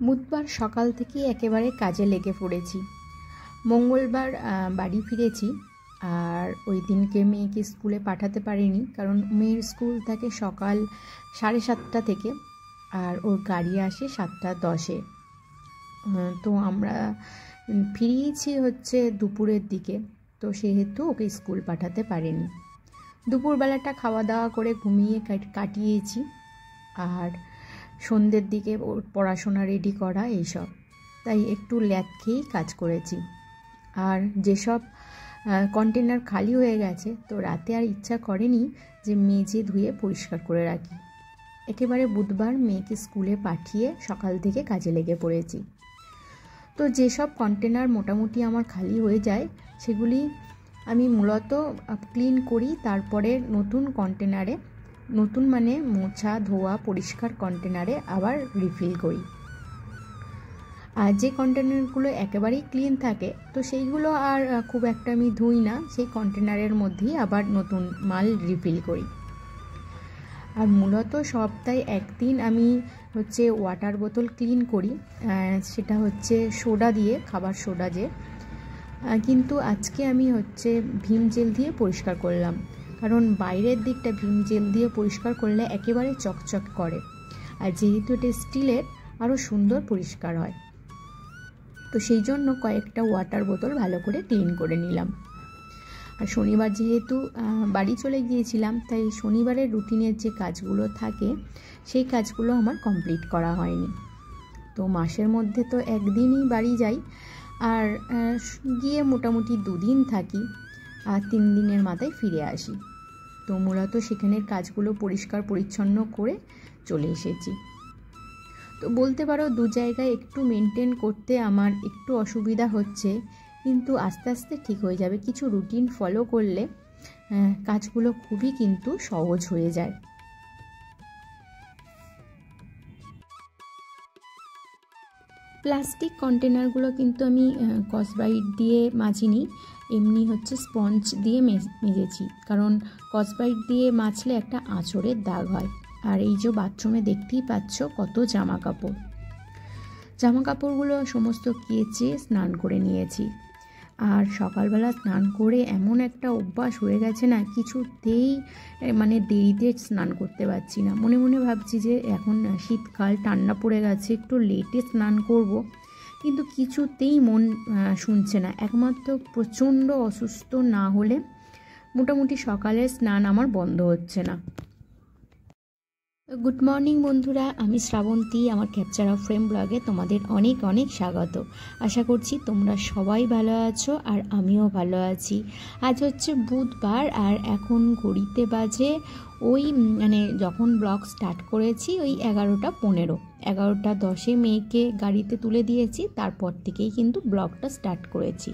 বুধবার সকাল থেকে একেবারে কাজে লেগে পড়েছি। মঙ্গলবার বাড়ি ফিরেছি, আর ওই দিনকে মেয়েকে স্কুলে পাঠাতে পারিনি, কারণ মেয়ের স্কুল থাকে সকাল 7:30 থেকে, আর ওর গাড়ি আসে 7:10-এ। তো আমরা ফিরিয়েছি হচ্ছে দুপুরের দিকে, তো সেহেতু ওকে স্কুল পাঠাতে পারিনি। দুপুরবেলাটা খাওয়া দাওয়া করে ঘুমিয়ে কাটিয়েছি, আর সন্ধ্যের দিকে ওর পড়াশোনা রেডি করা এইসব, তাই একটু ল্যাদ খেয়েই কাজ করেছি। আর যেসব কন্টেনার খালি হয়ে গেছে, তো রাতে আর ইচ্ছা করেনি যে মেজে ধুয়ে পরিষ্কার করে রাখি। একেবারে বুধবার মেয়েকে স্কুলে পাঠিয়ে সকাল থেকে কাজে লেগে পড়েছি। তো যেসব কন্টেনার মোটামুটি আমার খালি হয়ে যায়, সেগুলি আমি মূলত ক্লিন করি, তারপরে নতুন কন্টেনারে, নতুন মানে মোছা ধোয়া পরিষ্কার কন্টেনারে আবার রিফিল করি। আর যে কন্টেনারগুলো একেবারেই ক্লিন থাকে, তো সেইগুলো আর খুব একটা আমি ধুই না, সেই কন্টেনারের মধ্যেই আবার নতুন মাল রিফিল করি। আর মূলত সপ্তাহে একদিন আমি হচ্ছে ওয়াটার বোতল ক্লিন করি, সেটা হচ্ছে সোডা দিয়ে, খাবার সোডা যে। কিন্তু আজকে আমি হচ্ছে ভিম জেল দিয়ে পরিষ্কার করলাম, কারণ বাইরের দিকটা ভিম জেল দিয়ে পরিষ্কার করলে একেবারে চকচক করে, আর যেহেতু এটা স্টিলের আরও সুন্দর পরিষ্কার হয়। তো সেই জন্য কয়েকটা ওয়াটার বোতল ভালো করে ক্লিন করে নিলাম। আর শনিবার যেহেতু বাড়ি চলে গিয়েছিলাম, তাই শনিবারের রুটিনের যে কাজগুলো থাকে, সেই কাজগুলো আমার কমপ্লিট করা হয়নি। তো মাসের মধ্যে তো একদিনই বাড়ি যাই, আর গিয়ে মোটামুটি 2 দিন থাকি, আর 3 দিনের মাথায় ফিরে আসি। তো মূলত সেখানের কাজগুলো পরিষ্কার পরিচ্ছন্ন করে চলে এসেছি। তো বলতে পারো 2 জায়গায় একটু মেনটেন করতে আমার একটু অসুবিধা হচ্ছে, কিন্তু আস্তে আস্তে ঠিক হয়ে যাবে। কিছু রুটিন ফলো করলে কাজগুলো খুবই কিন্তু সহজ হয়ে যায়। প্লাস্টিক কন্টেনারগুলো কিন্তু আমি স্কচব্রাইট দিয়ে মাজিনি, এমনি হচ্ছে স্পঞ্জ দিয়ে মেজেছি, কারণ স্কচব্রাইট দিয়ে মাজলে একটা আঁচড়ের দাগ হয়। আর এই যে বাথরুমে দেখতেই পাচ্ছ কত জামা কাপড়গুলো সমস্ত কেচে স্নান করে নিয়েছি। আর সকালবেলা স্নান করে এমন একটা অভ্যাস হয়ে গেছে না, কিছুতেই মানে দেরিতে স্নান করতে পারছি না। মনে মনে ভাবছি যে এখন শীতকাল, ঠান্ডা পড়ে গেছে, একটু লেটে স্নান করব, কিন্তু কিছুতেই মন শুনছে না। একমাত্র প্রচণ্ড অসুস্থ না হলে মোটামুটি সকালের স্নান আমার বন্ধ হচ্ছে না। গুড মর্নিং বন্ধুরা, আমি শ্রাবন্তী। আমার ক্যাপচার অফ ফ্রেম ব্লগে তোমাদের অনেক অনেক স্বাগত। আশা করছি তোমরা সবাই ভালো আছো, আর আমিও ভালো আছি। আজ হচ্ছে বুধবার, আর এখন ঘড়িতে বাজে ওই মানে যখন ব্লগ স্টার্ট করেছি ওই 11:15, 11:10-এ মেয়েকে গাড়িতে তুলে দিয়েছি, তারপর থেকেই কিন্তু ব্লগটা স্টার্ট করেছি।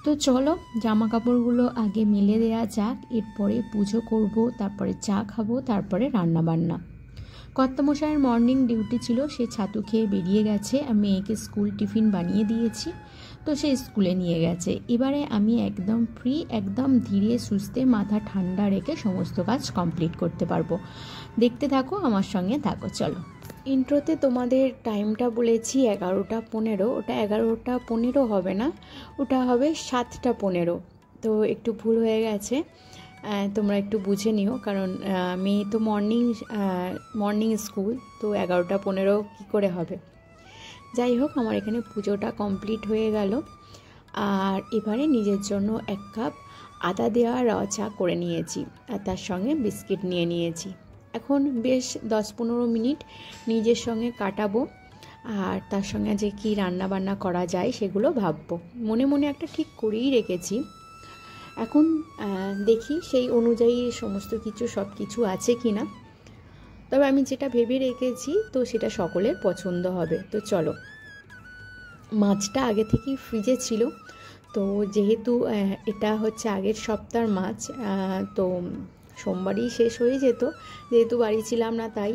তো চলো জামা কাপড়গুলো আগে মেলে দেওয়া যাক, এরপরে পুজো করব, তারপরে চা খাবো, তারপরে রান্না বান্না। কর্তামশাইয়ের মর্নিং ডিউটি ছিল, সে ছাতু খেয়ে বেরিয়ে গেছে। মেয়েকে স্কুল টিফিন বানিয়ে দিয়েছি, তো সে স্কুলে নিয়ে গেছে। এবারে আমি একদম ফ্রি, একদম ধীরে সুস্থে মাথা ঠান্ডা রেখে সমস্ত কাজ কমপ্লিট করতে পারবো। দেখতে থাকো, আমার সঙ্গে থাকো, চলো। ইন্ট্রোতে তোমাদের টাইমটা বলেছি 11:15, ওটা 11:15 হবে না, ওটা হবে 7:15। তো একটু ভুল হয়ে গেছে, তোমরা একটু বুঝে নিও, কারণ মেয়ে তো মর্নিং স্কুল, তো 11:15 কী করে হবে। যাই হোক, আমার এখানে পুজোটা কমপ্লিট হয়ে গেল, আর এবারে নিজের জন্য 1 কাপ আদা দেওয়া র চা করে নিয়েছি, আর তার সঙ্গে বিস্কিট নিয়ে নিয়েছি। এখন বেশ 10-15 মিনিট নিজের সঙ্গে কাটাবো, আর তার সঙ্গে যে কি রান্না বান্না করা যায় সেগুলো ভাববো। মনে মনে একটা ঠিক করেই রেখেছি, এখন দেখি সেই অনুযায়ী সমস্ত কিছু সব কিছু আছে কি না। তবে আমি যেটা ভেবে রেখেছি, তো সেটা সকলের পছন্দ হবে। তো চলো, মাছটা আগে থেকেই ফ্রিজে ছিল, তো যেহেতু এটা হচ্ছে আগের সপ্তাহের মাছ, তো সোমবারই শেষ হয়ে যেত, যেহেতু বাড়ি ছিলাম না, তাই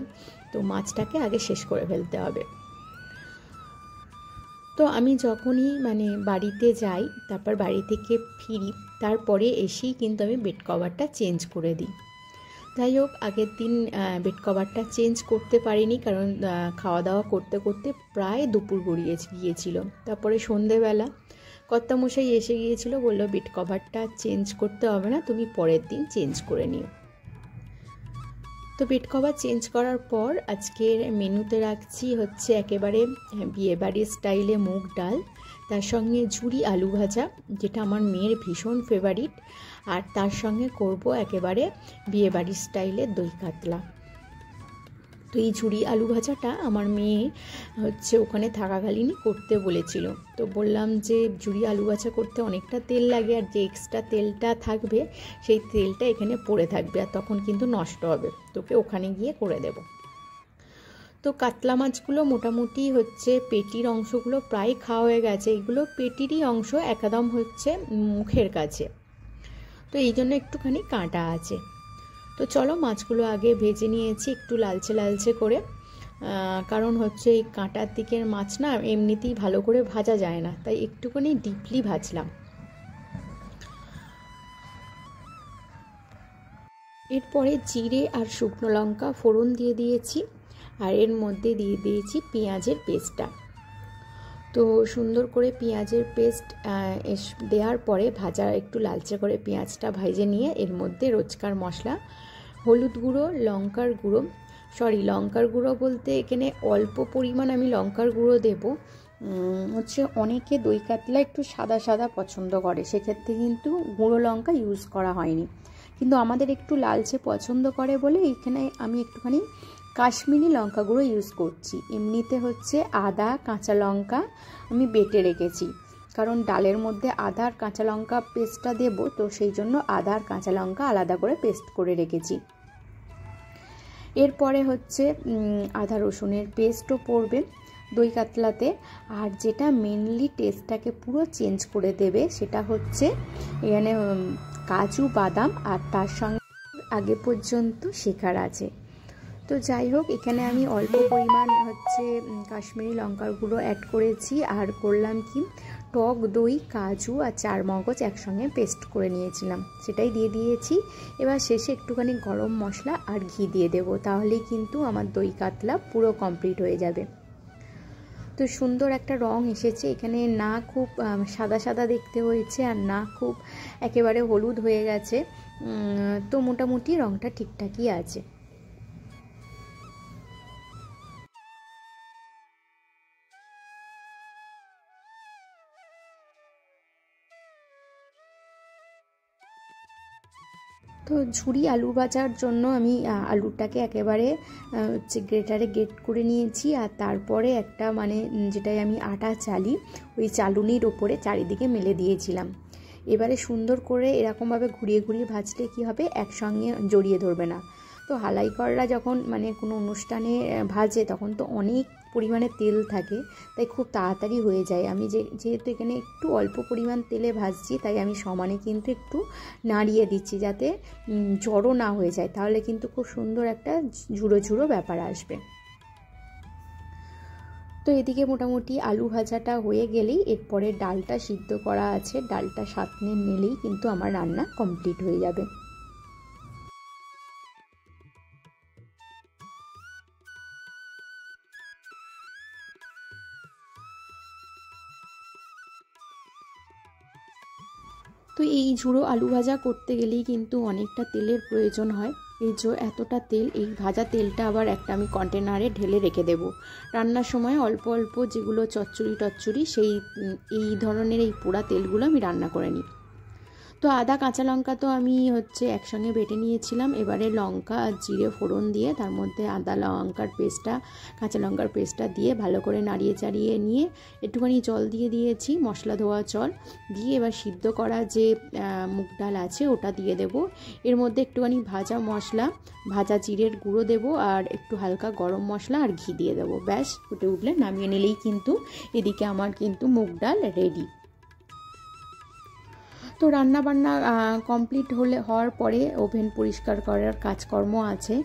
তো মাছটাকে আগে শেষ করে ফেলতে হবে। তো আমি যখনই মানে বাড়িতে যাই, তারপর বাড়ি থেকে ফিরি, তারপরে এসেই কিন্তু আমি বেড কভারটা চেঞ্জ করে দিই। যাই হোক, আগের দিন বেড কভারটা চেঞ্জ করতে পারিনি, কারণ খাওয়া দাওয়া করতে করতে প্রায় দুপুর গড়িয়ে গিয়েছিল। তারপরে সন্ধেবেলা কর্তামশাই এসে গিয়েছিল, বললো বেড কভারটা চেঞ্জ করতে হবে না, তুমি পরের দিন চেঞ্জ করে নিও। তো বেড কভার চেঞ্জ করার পর আজকের মেনুতে রাখছি হচ্ছে একেবারে বিয়েবাড়ির স্টাইলে মুগ ডাল, তার সঙ্গে ঝুরি আলু ভাজা, যেটা আমার মেয়ের ভীষণ ফেভারিট, আর তার সঙ্গে করব একেবারে বিয়েবাড়ির স্টাইলে দই কাতলা। তো এই ঝুরি আলু ভাজাটা আমার মেয়ে হচ্ছে ওখানে থাকাকালীনই করতে বলেছিল। তো বললাম যে ঝুরি আলু ভাজা করতে অনেকটা তেল লাগে, আর যে এক্সট্রা তেলটা থাকবে সেই তেলটা এখানে পড়ে থাকবে, আর তখন কিন্তু নষ্ট হবে, তোকে ওখানে গিয়ে করে দেব। তো কাতলা মাছগুলো মোটামুটি হচ্ছে পেটির অংশগুলো প্রায় খাওয়া হয়ে গেছে, এগুলো পেটিরই অংশ, একদম হচ্ছে মুখের কাছে, তো এই জন্য একটুখানি কাঁটা আছে। তো চলো মাছগুলো আগে ভেজে নিয়েছি একটু লালচে লালচে করে, কারণ হচ্ছে এই কাঁটার দিকের মাছ না এমনিতেই ভালো করে ভাজা যায় না, তাই একটুখানি ডিপলি ভাজলাম। এরপরে জিরে আর শুকনো লঙ্কা ফোড়ন দিয়ে দিয়েছি, আর এর মধ্যে দিয়ে দিয়েছি পেঁয়াজের পেস্টটা। তো সুন্দর করে পেঁয়াজের পেস্ট দেওয়ার পরে ভাজা একটু লালচে করে পেঁয়াজটা ভেজে নিয়ে এর মধ্যে রোজকার মশলা, হলুদ গুঁড়ো, লঙ্কার গুঁড়ো, লঙ্কার গুঁড়ো বলতে এখানে অল্প পরিমাণ আমি লঙ্কার গুঁড়ো দেব, হচ্ছে অনেকে দই কাতলা একটু সাদা সাদা পছন্দ করে, সেক্ষেত্রে কিন্তু গুঁড়ো লঙ্কা ইউজ করা হয়নি, কিন্তু আমাদের একটু লালচে পছন্দ করে বলে এখানে আমি একটুখানি কাশ্মীরি লঙ্কা গুঁড়ো ইউজ করছি। এমনিতে হচ্ছে আদা কাঁচা লঙ্কা আমি বেটে রেখেছি, কারণ ডালের মধ্যে আদা আর কাঁচা লঙ্কা পেস্টটা দেবো, তো সেই জন্য আদা আর কাঁচা লঙ্কা আলাদা করে পেস্ট করে রেখেছি। এরপরে হচ্ছে আদা রসুনের পেস্টও পড়বে দই কাতলাতে, আর যেটা মেনলি টেস্টটাকে পুরো চেঞ্জ করে দেবে সেটা হচ্ছে এখানে কাজু বাদাম, আর তার সঙ্গে আগে পর্যন্ত শেখার আছে। তো যাই হোক, এখানে আমি অল্প পরিমাণ হচ্ছে কাশ্মীরি লঙ্কার গুঁড়ো অ্যাড করেছি, আর করলাম কি টক দই, কাজু আর চারমগজ একসঙ্গে পেস্ট করে নিয়েছিলাম, সেটাই দিয়ে দিয়েছি। এবার শেষে একটুখানি গরম মশলা আর ঘি দিয়ে দেবো, তাহলেই কিন্তু আমার দই কাতলা পুরো কমপ্লিট হয়ে যাবে। তো সুন্দর একটা রং এসেছে এখানে, না খুব সাদা সাদা দেখতে হয়েছে আর না খুব একেবারে হলুদ হয়ে গেছে, তো মোটামুটি রংটা ঠিকঠাকই আছে। তো ঝুরি আলু ভাজার জন্য আমি আলুটাকে একেবারে হচ্ছে গ্রেটারে গ্রেট করে নিয়েছি, আর তারপরে একটা মানে যেটাই আমি আটা চালি ওই চালুনির ওপরে চারিদিকে মেলে দিয়েছিলাম। এবারে সুন্দর করে এরকমভাবে ঘুরিয়ে ঘুরিয়ে ভাজলে কি হবে, একসঙ্গে জড়িয়ে ধরবে না। তো হালাই করলা যখন মানে কোনো অনুষ্ঠানে ভাজে তখন তো অনেক পরিমাণে তেল থাকে, তাই খুব তাড়াতাড়ি হয়ে যায়। আমি যেহেতু এখানে একটু অল্প পরিমাণ তেলে ভাজছি, তাই আমি সমানে কিন্তু একটু নাড়িয়ে দিচ্ছি যাতে জড়ো না হয়ে যায়, তাহলে কিন্তু খুব সুন্দর একটা ঝুড়ো ঝুড়ো ব্যাপার আসবে। তো এদিকে মোটামুটি আলু ভাজাটা হয়ে গেলেই এরপরে ডালটা সিদ্ধ করা আছে, ডালটা সাঁতনে নিলেই কিন্তু আমার রান্না কমপ্লিট হয়ে যাবে। তো এই ঝুড়ো আলু ভাজা করতে গেলেই কিন্তু অনেকটা তেলের প্রয়োজন হয়, এই যে এতটা তেল, এই ভাজা তেলটা আবার একটা আমি কন্টেনারে ঢেলে রেখে দেব। রান্নার সময় অল্প অল্প যেগুলো চচ্চড়ি টচ্চড়ি সেই এই ধরনের এই পোড়া তেলগুলো আমি রান্না করে নিই। তো আদা কাঁচা লঙ্কা তো আমি হচ্ছে একসঙ্গে বেটে নিয়েছিলাম, এবারে লঙ্কা আর জিরে ফোড়ন দিয়ে তার মধ্যে আদা লঙ্কার পেস্টটা কাঁচা লঙ্কার পেস্টটা দিয়ে ভালো করে নাড়িয়ে চাড়িয়ে নিয়ে একটুখানি জল দিয়ে দিয়েছি, মশলা ধোয়া জল দিয়ে এবার সিদ্ধ করা যে মুগ ডাল আছে ওটা দিয়ে দেব। এর মধ্যে একটুখানি ভাজা মশলা, ভাজা জিরের গুঁড়ো দেব, আর একটু হালকা গরম মশলা আর ঘি দিয়ে দেবো। ব্যাস ফুটে উঠলে নামিয়ে নিলেই কিন্তু এদিকে আমার কিন্তু মুগ ডাল রেডি। তো রান্নাবান্না কমপ্লিট হওয়ার পরে ওভেন পরিষ্কার করার কাজকর্ম আছে,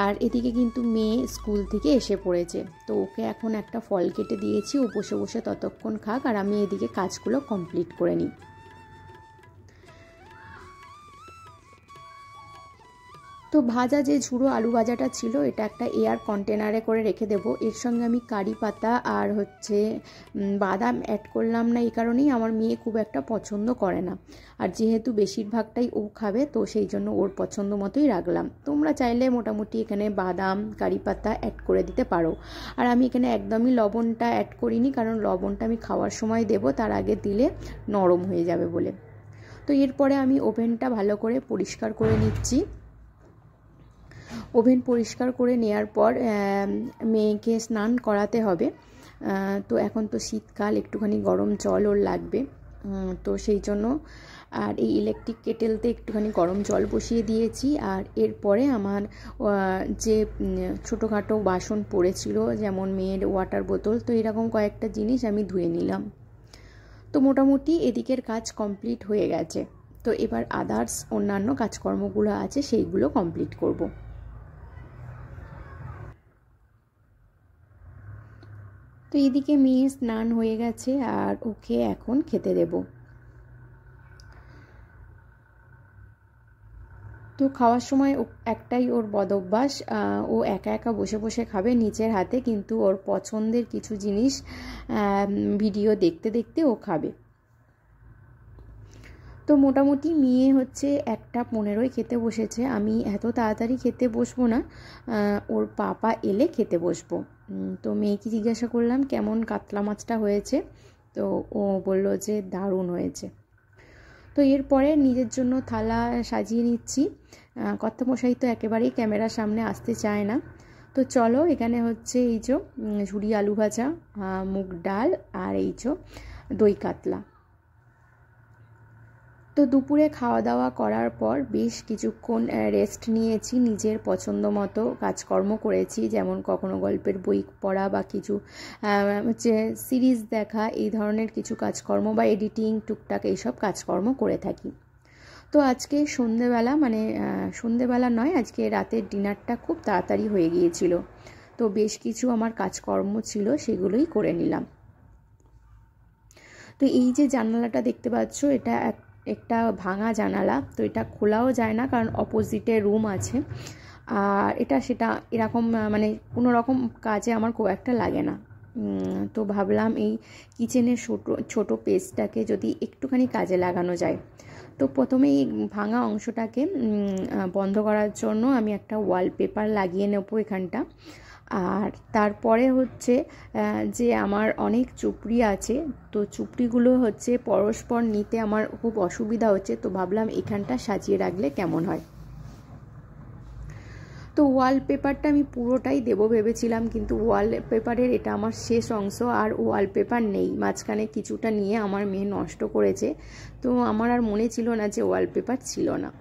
আর এদিকে কিন্তু মেয়ে স্কুল থেকে এসে পড়েছে, তো ওকে এখন একটা ফল কেটে দিয়েছি, ও বসে বসে ততক্ষণ খাক আর আমি এদিকে কাজগুলো কমপ্লিট করে নিই। তো তো ভাজা যে ঝুড়ো আলু ভাজাটা ছিল এটা একটা এয়ার কন্টেনারে করে রেখে দেবো। এর সঙ্গে আমি কারি পাতা আর বাদাম অ্যাড করলাম না, এই কারণেই আমার মেয়ে খুব একটা পছন্দ করে না, আর যেহেতু বেশিরভাগটাই ও খাবে তো সেই জন্য ওর পছন্দ মতোই রাখলাম। তোমরা চাইলে মোটামুটি এখানে বাদাম কারি পাতা অ্যাড করে দিতে পারো। আর আমি এখানে একদমই লবণটা অ্যাড করিনি, কারণ লবণটা আমি খাওয়ার সময় দেবো, তার আগে দিলে নরম হয়ে যাবে বলে। তো এরপরে আমি ওভেনটা ভালো করে পরিষ্কার করে নিচ্ছি। ওভেন পরিষ্কার করে নেওয়ার পর মেয়েকে স্নান করাতে হবে। তো এখন তো শীতকাল, একটুখানি গরম জল ওর লাগবে, তো সেই জন্য আর এই ইলেকট্রিক কেটেলতে একটুখানি গরম জল বসিয়ে দিয়েছি। আর এরপরে আমার যে ছোটোখাটো বাসন পড়েছিল, যেমন মেয়ের ওয়াটার বোতল, তো এরকম কয়েকটা জিনিস আমি ধুয়ে নিলাম। তো মোটামুটি এদিকের কাজ কমপ্লিট হয়ে গেছে। তো এবার আদার্স অন্যান্য কাজকর্মগুলো আছে সেইগুলো কমপ্লিট করব। তো এদিকে মেয়ে স্নান হয়ে গেছে আর ওকে এখন খেতে দেব। তো খাওয়ার সময় একটাই ওর বদঅভ্যাস, ও একা একা বসে বসে খাবে নিজের হাতে, কিন্তু ওর পছন্দের কিছু জিনিস ভিডিও দেখতে দেখতে ও খাবে। তো মোটামুটি মেয়ে 1:15 খেতে বসেছে। আমি এত তাড়াতাড়ি খেতে বসবো না, ওর পাপা এলে খেতে বসবো। তো মেয়েকে জিজ্ঞাসা করলাম কেমন কাতলা মাছটা হয়েছে, তো ও বলল যে দারুণ হয়েছে। তো এরপরে নিজের জন্য থালা সাজিয়ে নিচ্ছি। কর্তামশাই তো একেবারেই ক্যামেরার সামনে আসতে চায় না। তো চলো, এখানে এই যে ঝুরি আলু ভাজা, মুগ ডাল, আর এই যে দই কাতলা। তো দুপুরে খাওয়া দাওয়া করার পর বেশ কিছুক্ষণ রেস্ট নিয়েছি, নিজের পছন্দ মতো কাজকর্ম করেছি, যেমন কখনো গল্পের বই পড়া বা কিছু সিরিজ দেখা, এই ধরনের কিছু কাজকর্ম বা এডিটিং টুকটাক এইসব কাজকর্ম করে থাকি। তো আজকে সন্ধেবেলা নয়, আজকে রাতের ডিনারটা খুব তাড়াতাড়ি হয়ে গিয়েছিল। তো বেশ কিছু আমার কাজকর্ম ছিল, সেগুলোই করে নিলাম। তো এই যে জানালাটা দেখতে পাচ্ছ, এটা একটা ভাঙা জানালা। তো এটা খোলাও যায় না, কারণ অপোজিটে রুম আছে, আর সেটা এরকম কোনো রকম কাজে আমার খুব একটা লাগে না। তো ভাবলাম এই কিচেনের ছোট পেজটাকে যদি একটুখানি কাজে লাগানো যায়। তো প্রথমে এই ভাঙা অংশটাকে বন্ধ করার জন্য আমি একটা ওয়ালপেপার লাগিয়ে নেব এখানটা। আর তারপরে যে আমার অনেক চুপড়ি আছে, তো চুপড়িগুলো পরস্পর নিতে আমার খুব অসুবিধা হচ্ছে। তো ভাবলাম এখানটা সাজিয়ে রাখলে কেমন হয়। তো ওয়ালপেপারটা আমি পুরোটাই দেবো ভেবেছিলাম, কিন্তু ওয়ালপেপারের এটা আমার শেষ অংশ, আর ওয়ালপেপার নেই। মাঝখানে কিছুটা নিয়ে আমার মেয়ে নষ্ট করেছে, তো আমার আর মনে ছিল না যে ওয়ালপেপার ছিল না।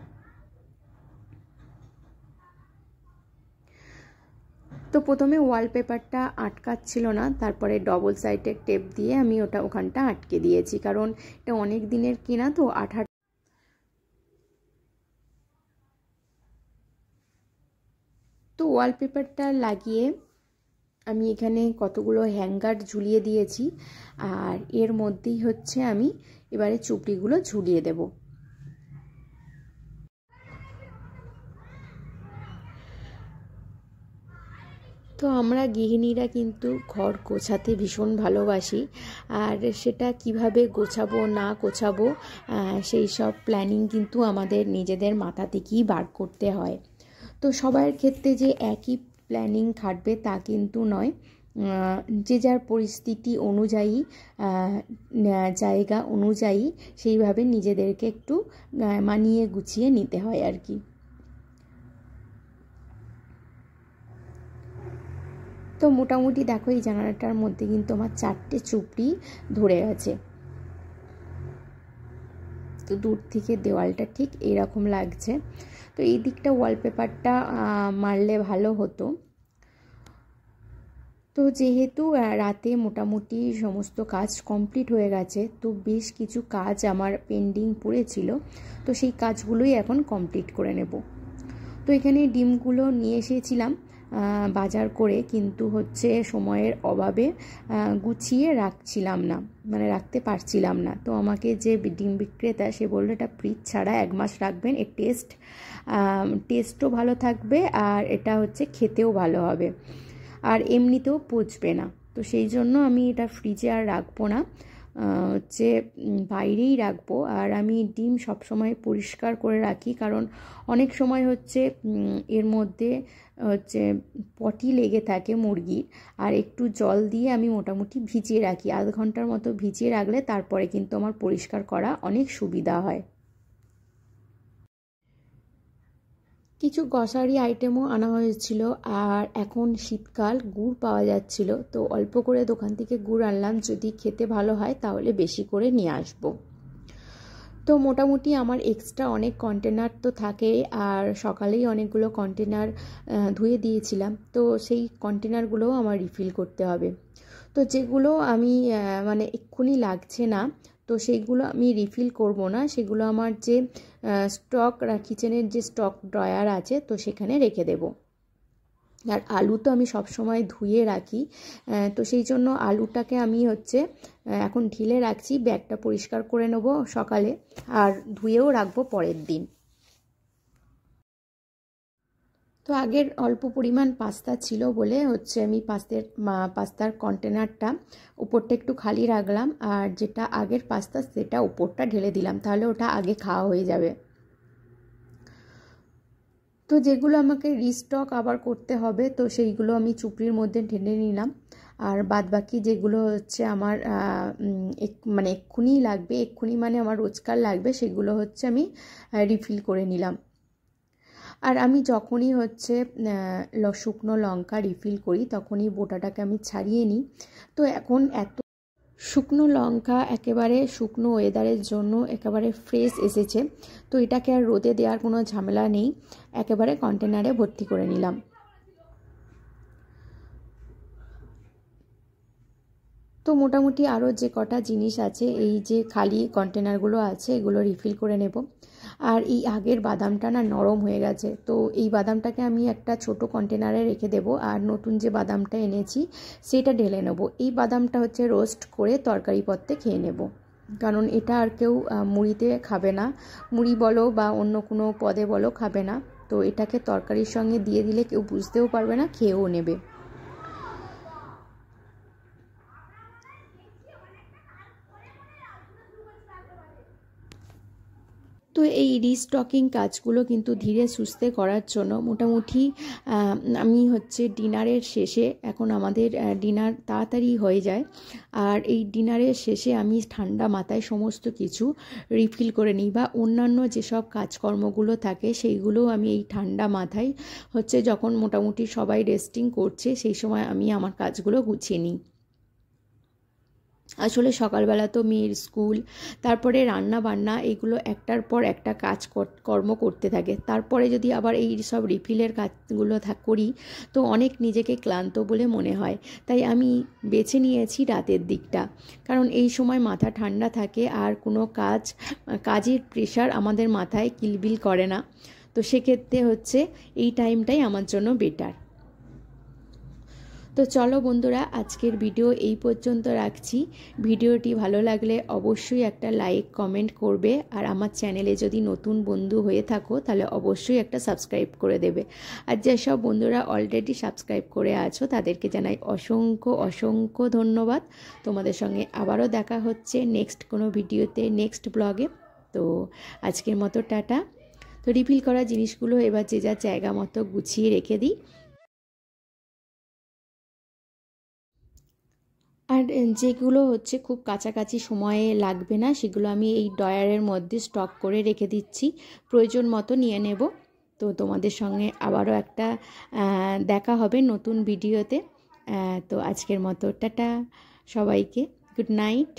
তো প্রথমে ওয়ালপেপারটা আটকাচ্ছিল না, তারপরে ডবল সাইডের টেপ দিয়ে আমি ওখানটা আটকে দিয়েছি, কারণ এটা অনেক দিনের কিনা, তো তো ওয়ালপেপারটা লাগিয়ে আমি এখানে কতগুলো হ্যাঙ্গার ঝুলিয়ে দিয়েছি, আর এর মধ্যেই আমি এবারে চুপড়িগুলো ঝুলিয়ে দেব। তো আমরা গৃহিণীরা কিন্তু ঘর গোছাতে ভীষণ ভালোবাসি, আর সেটা কিভাবে গোছাবো না গোছাবো সেই সব প্ল্যানিং কিন্তু আমাদের নিজেদের মাথা থেকেই বার করতে হয়। তো সবার ক্ষেত্রে যে একই প্ল্যানিং খাটবে তা কিন্তু নয়, যে যার পরিস্থিতি অনুযায়ী, জায়গা অনুযায়ী সেইভাবে নিজেদেরকে একটু মানিয়ে গুছিয়ে নিতে হয় আর কি। তো মোটামুটি দেখো, এই জানালাটার মধ্যে কিন্তু আমার 4টে চুপড়ি ধরে গেছে। তো দূর থেকে দেওয়ালটা ঠিক এইরকম লাগছে। তো এই দিকটা ওয়ালপেপারটা মারলে ভালো হতো। তো যেহেতু রাতে মোটামুটি সমস্ত কাজ কমপ্লিট হয়ে গেছে, তো বেশ কিছু কাজ আমার পেন্ডিং পড়েছিল, তো সেই কাজগুলোই এখন কমপ্লিট করে নেব। তো এখানে ডিমগুলো নিয়ে এসেছিলাম, বাজার করে, কিন্তু হচ্ছে সময়ের অভাবে গুছিয়ে রাখছিলাম না, মানে রাখতে পারছিলাম না। তো আমাকে যে ডিম বিক্রেতা সে বললো এটা ফ্রিজ ছাড়া 1 মাস রাখবেন, এর টেস্টও ভালো থাকবে আর এটা হচ্ছে খেতেও ভালো হবে আর এমনিতেও পচবে না। তো সেই জন্য আমি এটা ফ্রিজে আর রাখবো না, হচ্ছে বাইরেই রাখবো। আর আমি ডিম সবসময় পরিষ্কার করে রাখি, কারণ অনেক সময় হচ্ছে এর মধ্যে হচ্ছে পটি লেগে থাকে মুরগির, আর একটু জল দিয়ে আমি মোটামুটি ভিজিয়ে রাখি, আধ ঘন্টার মতো ভিজিয়ে রাখলে তারপরে কিন্তু আমার পরিষ্কার করা অনেক সুবিধা হয়। কিছু গ্রসারি আইটেমও আনা হয়েছিল, আর এখন শীতকাল গুড় পাওয়া যাচ্ছিল, তো অল্প করে দোকান থেকে গুড় আনলাম, যদি খেতে ভালো হয় তাহলে বেশি করে নিয়ে আসবো। তো মোটামুটি আমার এক্সট্রা অনেক কন্টেনার তো থাকে, আর সকালেই অনেকগুলো কন্টেনার ধুয়ে দিয়েছিলাম, তো সেই কন্টেনারগুলোও আমার রিফিল করতে হবে। তো যেগুলো আমি মানে এক্ষুনি লাগছে না, তো সেইগুলো আমি রিফিল করব না, সেগুলো আমার যে স্টক কিচেনের যে স্টক ড্রয়ার আছে তো সেখানে রেখে দেব। আর আলু তো আমি সব সময় ধুয়ে রাখি, তো সেই জন্য আলুটাকে আমি হচ্ছে এখন ঢেলে রাখছি, ব্যাগটা পরিষ্কার করে নেব সকালে আর ধুয়েও রাখবো পরের দিন। তো আগের অল্প পরিমাণ পাস্তা ছিল বলে হচ্ছে আমি পাস্তার কন্টেনারটা উপরটা একটু খালি রাখলাম, আর যেটা আগের পাস্তা সেটা উপরটা ঢেলে দিলাম, তাহলে ওটা আগে খাওয়া হয়ে যাবে। তো যেগুলো আমাকে রিস্টক আবার করতে হবে তো সেইগুলো আমি চুপড়ির মধ্যে ঢেলে নিলাম, আর বাদবাকি যেগুলো হচ্ছে আমার মানে এক্ষুনি লাগবে, এক্ষুনি মানে আমার রোজকার লাগবে, সেগুলো হচ্ছে আমি রিফিল করে নিলাম। আর আমি যখনই হচ্ছে শুকনো লঙ্কা রিফিল করি তখনই বোটাটাকে আমি ছাড়িয়ে নিই। তো এখন এত শুকনো লঙ্কা একেবারে শুকনো ওয়েদারের জন্য একেবারে ফ্রেশ এসেছে, তো এটাকে আর রোদে দেওয়ার কোনো ঝামেলা নেই, একেবারে কন্টেনারে ভর্তি করে নিলাম। তো মোটামুটি আরও যে কটা জিনিস আছে, এই যে খালি কন্টেনারগুলো আছে এগুলো রিফিল করে নেব। আর এই আগের বাদামটা না নরম হয়ে গেছে, তো এই বাদামটাকে আমি একটা ছোট কন্টেনারে রেখে দেব, আর নতুন যে বাদামটা এনেছি সেটা ঢেলে নেব। এই বাদামটা হচ্ছে রোস্ট করে তরকারি পত্রে খেয়ে নেব, কারণ এটা আর কেউ মুড়িতে খাবে না, মুড়ি বলো বা অন্য কোনো পদে বলো খাবে না, তো এটাকে তরকারির সঙ্গে দিয়ে দিলে কেউ বুঝতেও পারবে না, খেয়েও নেবে। তো এই রিস্টকিং কাজগুলো কিন্তু ধীরে সুস্থে করার জন্য মোটামুটি আমি হচ্ছে ডিনারের শেষে, এখন আমাদের ডিনার তাড়াতাড়ি হয়ে যায়, আর এই ডিনারের শেষে আমি ঠান্ডা মাথায় সমস্ত কিছু রিফিল করে নিই, বা অন্যান্য যেসব কাজকর্মগুলো থাকে সেইগুলো আমি এই ঠান্ডা মাথায় হচ্ছে যখন মোটামুটি সবাই রেস্টিং করছে সেই সময় আমি আমার কাজগুলো গুছিয়ে নিই। আসলে সকালবেলা তো মেয়ের স্কুল, তারপরে রান্না বান্না, এগুলো একটার পর একটা কর্ম করতে থাকে, তারপরে যদি আবার এই সব রিফিলের কাজগুলো করি তো অনেক নিজেকে ক্লান্ত বলে মনে হয়। তাই আমি বেছে নিয়েছি রাতের দিকটা, কারণ এই সময় মাথা ঠান্ডা থাকে আর কোনো কাজের প্রেশার আমাদের মাথায় কিলবিল করে না, তো সেক্ষেত্রে হচ্ছে এই টাইমটাই আমার জন্য বেটার। তো চলো বন্ধুরা, আজকের ভিডিও এই পর্যন্ত রাখছি। ভিডিওটি ভালো লাগলে অবশ্যই একটা লাইক কমেন্ট করবে, আর আমার চ্যানেলে যদি নতুন বন্ধু হয়ে থাকো তাহলে অবশ্যই একটা সাবস্ক্রাইব করে দেবে। আর যেসব বন্ধুরা অলরেডি সাবস্ক্রাইব করে আছো তাদেরকে জানাই অসংখ্য অসংখ্য ধন্যবাদ। তোমাদের সঙ্গে আবারও দেখা হচ্ছে নেক্সট কোনো ভিডিওতে, নেক্সট ব্লগে। তো আজকের মতো টাটা। তো রিফিল করা জিনিসগুলো এবার যে যার জায়গা মতো গুছিয়ে রেখে দিই। আর যেগুলো হচ্ছে খুব কাছাকাছি সময়ে লাগবে না সেগুলো আমি এই ড্রয়ারের মধ্যে স্টক করে রেখে দিচ্ছি, প্রয়োজন মতো নিয়ে নেব। তো তোমাদের সঙ্গে আবারও একটা দেখা হবে নতুন ভিডিওতে। তো আজকের মতো টাটা সবাইকে, গুড নাইট।